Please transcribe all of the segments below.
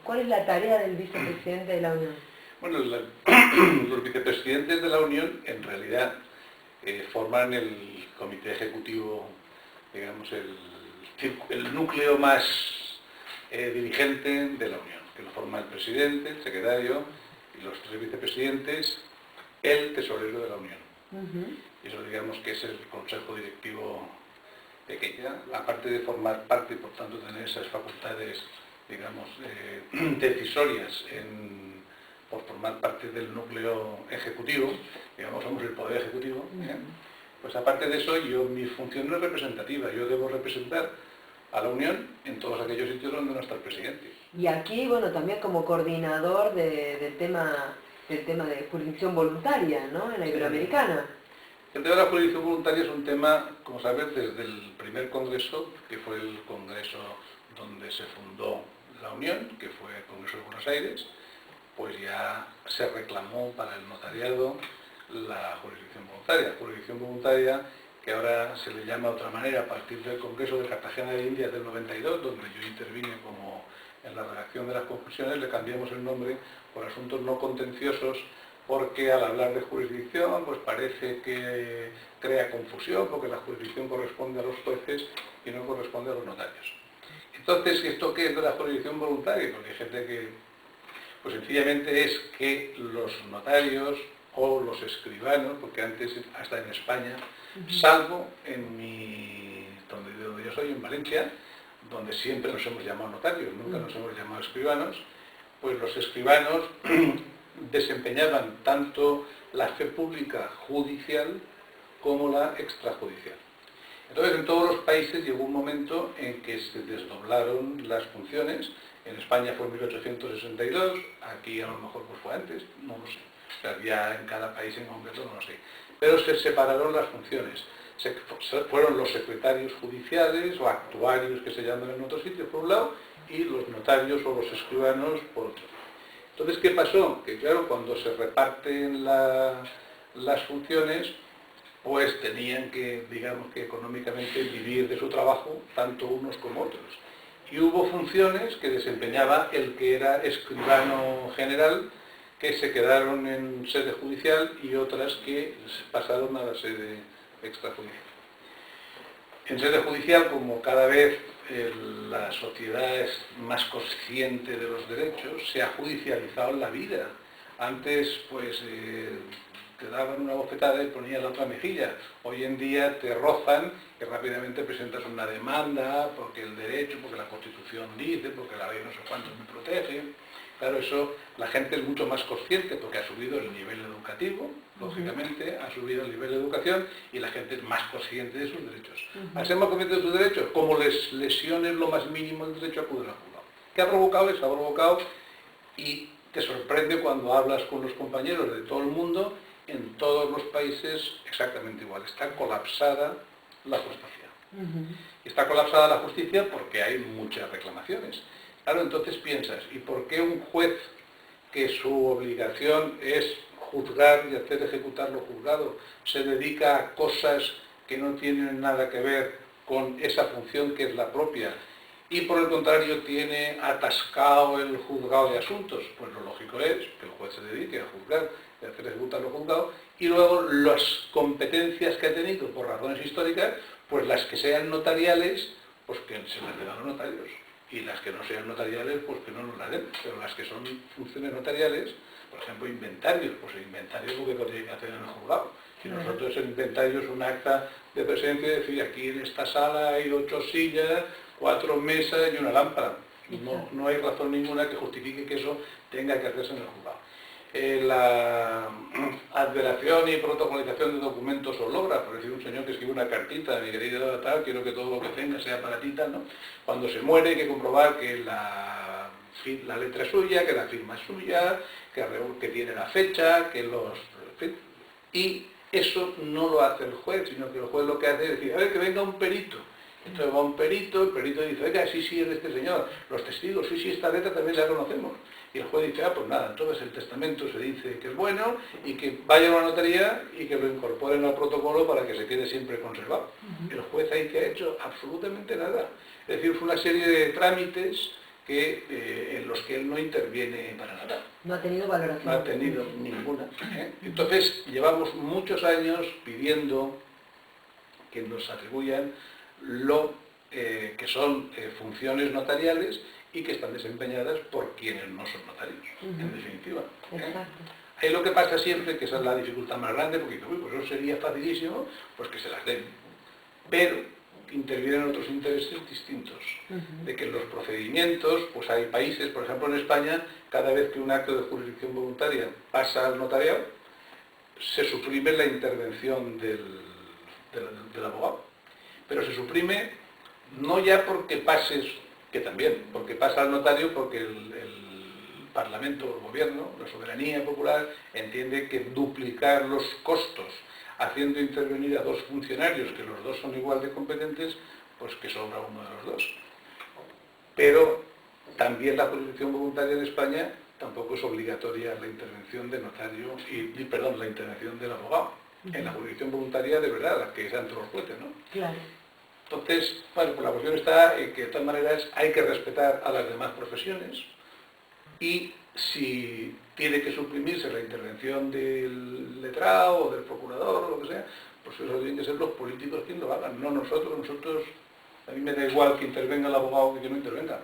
¿Cuál es la tarea del vicepresidente de la Unión? Bueno, los vicepresidentes de la Unión en realidad forman el comité ejecutivo, digamos, el núcleo más dirigente de la Unión, que lo forma el presidente, el secretario y los tres vicepresidentes, el tesorero de la Unión. Y eso, digamos, que es el consejo directivo pequeño, aparte de formar parte y por tanto tener esas facultades, digamos, decisorias por formar parte del núcleo ejecutivo, digamos, somos el poder ejecutivo, pues aparte de eso, mi función no es representativa, yo debo representar a la Unión en todos aquellos sitios donde no está el presidente. Y aquí, bueno, también como coordinador del tema de jurisdicción voluntaria, ¿no?, en la Iberoamericana. El tema de la jurisdicción voluntaria es un tema, como sabes, desde el primer congreso, que fue el congreso donde se fundó la Unión, que fue el Congreso de Buenos Aires, pues ya se reclamó para el notariado la jurisdicción voluntaria. Jurisdicción voluntaria que ahora se le llama de otra manera a partir del Congreso de Cartagena de Indias del 92, donde yo intervine como en la redacción de las conclusiones, le cambiamos el nombre por asuntos no contenciosos, porque al hablar de jurisdicción pues parece que crea confusión, porque la jurisdicción corresponde a los jueces y no corresponde a los notarios. Entonces, ¿esto qué es de la jurisdicción voluntaria? Porque hay gente que, pues sencillamente es que los notarios o los escribanos, porque antes, hasta en España, salvo donde yo soy, en Valencia, donde siempre nos hemos llamado notarios, nunca nos hemos llamado escribanos, pues los escribanos desempeñaban tanto la fe pública judicial como la extrajudicial. Entonces, en todos los países llegó un momento en que se desdoblaron las funciones. En España fue en 1862, aquí a lo mejor pues fue antes, no lo sé. O sea, ya en cada país en concreto no lo sé. Pero se separaron las funciones. Fueron los secretarios judiciales o actuarios, que se llaman en otros sitios, por un lado, y los notarios o los escribanos por otro. Entonces, ¿qué pasó? Que claro, cuando se reparten las funciones, pues tenían que, digamos que económicamente, vivir de su trabajo, tanto unos como otros. Y hubo funciones que desempeñaba el que era escribano general, que se quedaron en sede judicial, y otras que pasaron a la sede extrajudicial. En sede judicial, como cada vez la sociedad es más consciente de los derechos, se ha judicializado la vida. Antes, pues, te daban una bofetada y ponían la otra mejilla. Hoy en día te rozan y rápidamente presentas una demanda porque el derecho, porque la Constitución dice, porque la ley no sé cuánto me protege. Claro, eso la gente es mucho más consciente porque ha subido el nivel educativo, lógicamente, ha subido el nivel de educación y la gente es más consciente de sus derechos. ¿Hacemos consciente de sus derechos? Como les lesiones lo más mínimo del derecho a acudir al juzgado. ¿Qué ha provocado eso? Ha provocado, y te sorprende cuando hablas con los compañeros de todo el mundo, en todos los países exactamente igual. Está colapsada la justicia. Está colapsada la justicia porque hay muchas reclamaciones. Claro, entonces piensas, ¿y por qué un juez que su obligación es juzgar y hacer ejecutar lo juzgado se dedica a cosas que no tienen nada que ver con esa función que es la propia? Y por el contrario tiene atascado el juzgado de asuntos. Pues lo lógico es que el juez se dedique a juzgar y a hacer ejecutar lo juzgado, y luego las competencias que ha tenido por razones históricas, pues las que sean notariales, pues que se las den a los notarios. Y las que no sean notariales, pues que no nos las den. Pero las que son funciones notariales, por ejemplo, inventarios, pues el inventario es lo que tiene que hacer en el juzgado. Si nosotros el inventario es un acta de presencia, es decir, aquí en esta sala hay 8 sillas, 4 mesas y una lámpara. No hay razón ninguna que justifique que eso tenga que hacerse en el juzgado. La adveración y protocolización de documentos hológrafos, por decir, un señor que escribe una cartita, mi querido tal, quiero que todo lo que tenga sea para ti, tal, ¿no? Cuando se muere hay que comprobar que la letra es suya, que la firma es suya, que tiene la fecha, que y eso no lo hace el juez, sino que el juez lo que hace es decir, a ver, que venga un perito. Entonces va un perito, el perito dice, oiga, sí, es este señor. Los testigos, sí, esta letra también la conocemos. Y el juez dice, pues nada, entonces el testamento se dice que es bueno y que vaya a una notaría y que lo incorporen al protocolo para que se quede siempre conservado. El juez ahí que ha hecho absolutamente nada. Es decir, fue una serie de trámites en los que él no interviene para nada. No ha tenido valoración. No ha tenido ninguna. Entonces, llevamos muchos años pidiendo que nos atribuyan lo que son funciones notariales y que están desempeñadas por quienes no son notarios, en definitiva. Exacto. Ahí lo que pasa siempre, que esa es la dificultad más grande, porque dice, uy, pues eso sería facilísimo, pues que se las den. Pero intervienen otros intereses distintos. De que en los procedimientos, pues hay países, por ejemplo en España, cada vez que un acto de jurisdicción voluntaria pasa al notariado, se suprime la intervención del abogado. Pero se suprime no ya porque pases, que también, porque pasa al notario, porque el Parlamento, el Gobierno, la soberanía popular, entiende que duplicar los costos haciendo intervenir a dos funcionarios, que los dos son igual de competentes, pues que sobra uno de los dos. Pero también la jurisdicción voluntaria en España tampoco es obligatoria la intervención del notario, perdón, la intervención del abogado. En la jurisdicción voluntaria de verdad, la que es ante los jueces, ¿no? Claro. Entonces, bueno, pues la cuestión está en que de todas maneras hay que respetar a las demás profesiones y si tiene que suprimirse la intervención del letrado o del procurador o lo que sea, pues eso tienen que ser los políticos quienes lo hagan, no nosotros. A mí me da igual que intervenga el abogado que no intervenga.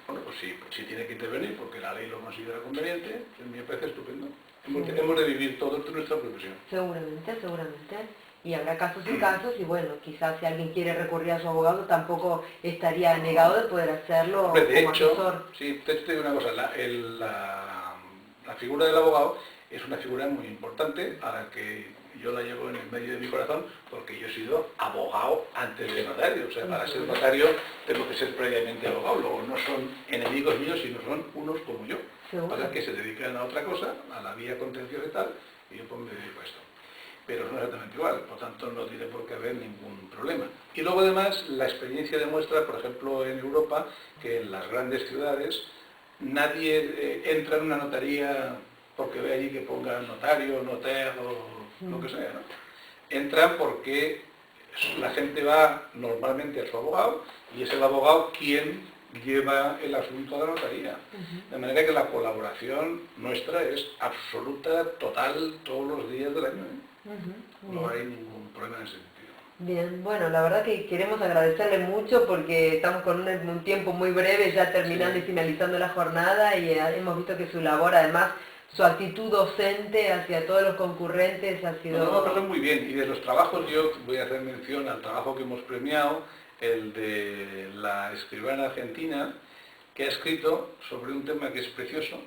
Bueno, pues si tiene que intervenir porque la ley lo considera conveniente, pues me parece estupendo. Hemos de vivir todo esto en nuestra profesión. Seguramente, seguramente. Y habrá casos y casos, y bueno, quizás si alguien quiere recurrir a su abogado, tampoco estaría negado de poder hacerlo Hombre, de como hecho, asesor. sí, te digo una cosa, la figura del abogado es una figura muy importante a la que yo la llevo en el medio de mi corazón porque yo he sido abogado antes de notario. O sea, para ser notario tengo que ser previamente abogado. Luego no son enemigos míos, sino son unos como yo. Para que se dedican a otra cosa, a la vía contenciosa y tal, y yo pues me dedico a esto. Pero no es exactamente igual, por tanto no tiene por qué haber ningún problema. Y luego además la experiencia demuestra, por ejemplo en Europa, que en las grandes ciudades nadie entra en una notaría porque ve allí que ponga notario, notaire o lo que sea, ¿no? Entran porque la gente va normalmente a su abogado y es el abogado quien lleva el asunto a la notaría. De manera que la colaboración nuestra es absoluta, total, todos los días del año. No hay ningún problema en ese sentido. Bien, bueno, la verdad que queremos agradecerle mucho porque estamos con un tiempo muy breve ya terminando y finalizando la jornada y hemos visto que su labor, además, su actitud docente hacia todos los concurrentes ha sido... No, pero muy bien. Y de los trabajos yo voy a hacer mención al trabajo que hemos premiado, el de la escribana argentina, que ha escrito sobre un tema que es precioso,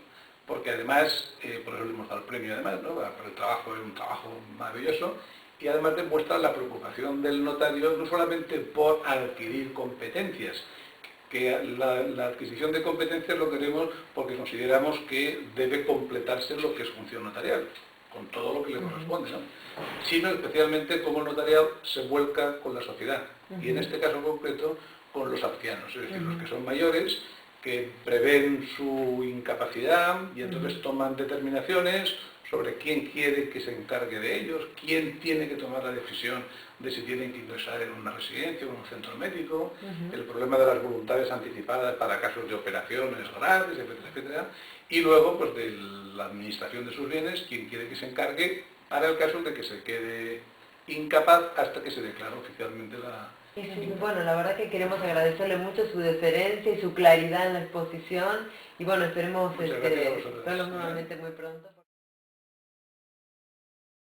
porque además, por eso le hemos dado el premio además, ¿no? Por el trabajo, es un trabajo maravilloso, y además demuestra la preocupación del notario, no solamente por adquirir competencias, que la adquisición de competencias lo queremos porque consideramos que debe completarse lo que es función notarial, con todo lo que le corresponde, ¿no? Sino especialmente cómo el notariado se vuelca con la sociedad, y en este caso concreto con los ancianos, es decir, los que son mayores, que prevén su incapacidad y entonces toman determinaciones sobre quién quiere que se encargue de ellos, quién tiene que tomar la decisión de si tienen que ingresar en una residencia o en un centro médico, el problema de las voluntades anticipadas para casos de operaciones graves, etcétera, etcétera, y luego pues de la administración de sus bienes, quién quiere que se encargue para el caso de que se quede incapaz hasta que se declare oficialmente la... Sí, bueno, la verdad que queremos agradecerle mucho su deferencia y su claridad en la exposición y bueno, esperemos verlos nuevamente muy pronto.